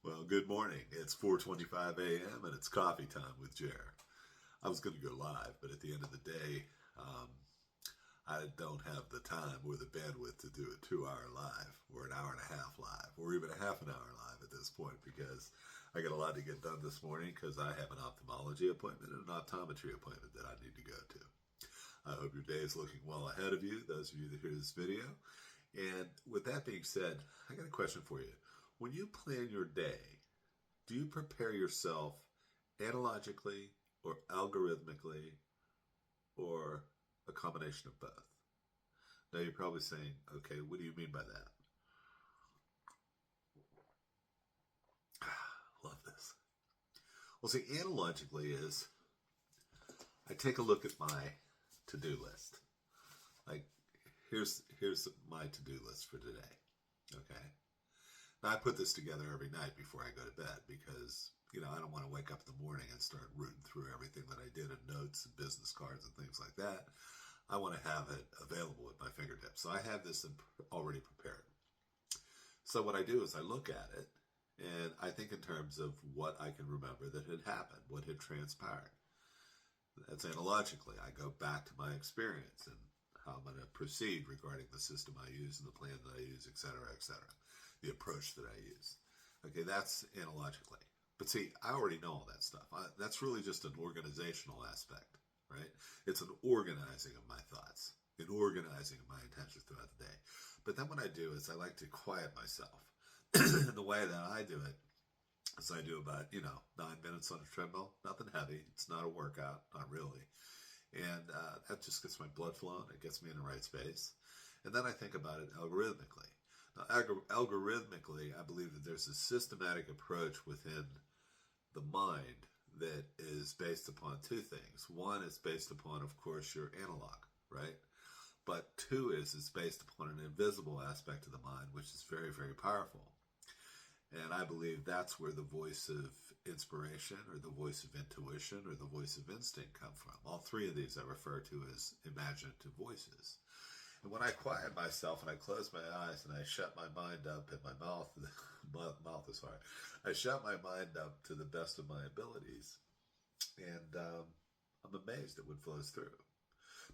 Well, good morning. It's 4:25 a.m. and it's coffee time with Jer. I was going to go live, but at the end of the day, I don't have the time or the bandwidth to do a 2 hour live or an hour and a half live or even a half an hour live at this point because I got a lot to get done this morning because I have an ophthalmology appointment and an optometry appointment that I need to go to. I hope your day is looking well ahead of you, those of you that hear this video. And with that being said, I got a question for you. When you plan your day, do you prepare yourself analogically or algorithmically or a combination of both? Now you're probably saying, okay, what do you mean by that? Love this. Well, see, analogically is I take a look at my to-do list. Like, here's my to-do list for today. Okay. Now, I put this together every night before I go to bed because, I don't want to wake up in the morning and start rooting through everything that I did in notes and business cards and things like that. I want to have it available at my fingertips. So I have this already prepared. So what I do is I look at it and I think in terms of what I can remember that had happened, what had transpired. That's analogically. I go back to my experience and how I'm going to proceed regarding the system I use and the plan that I use, et cetera, the approach that I use. Okay, that's analogically. But see, I already know all that stuff. That's really just an organizational aspect, right? It's an organizing of my thoughts, an organizing of my intentions throughout the day. But then what I do is I like to quiet myself. And the way that I do it is I do about, 9 minutes on a treadmill, nothing heavy. It's not a workout, not really. And that just gets my blood flowing. It gets me in the right space. And then I think about it algorithmically. Now, algorithmically, I believe that there's a systematic approach within the mind that is based upon two things. One is based upon, of course, your analog, right? But two is it's based upon an invisible aspect of the mind, which is very, very powerful. And I believe that's where the voice of inspiration or the voice of intuition or the voice of instinct come from. All three of these I refer to as imaginative voices. And when I quiet myself and I close my eyes and I shut my mind up and my mouth is hard. I shut my mind up to the best of my abilities. And I'm amazed at what flows through.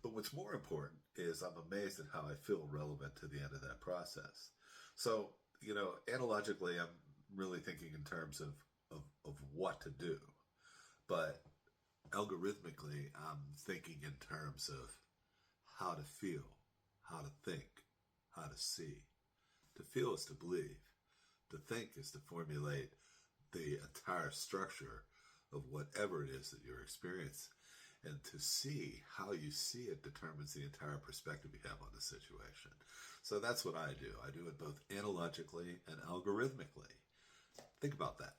But what's more important is I'm amazed at how I feel relevant to the end of that process. So, analogically, I'm really thinking in terms of what to do. But algorithmically, I'm thinking in terms of how to feel, how to think, how to see. To feel is to believe. To think is to formulate the entire structure of whatever it is that you're experiencing. And to see how you see it determines the entire perspective you have on the situation. So that's what I do. I do it both analogically and algorithmically. Think about that.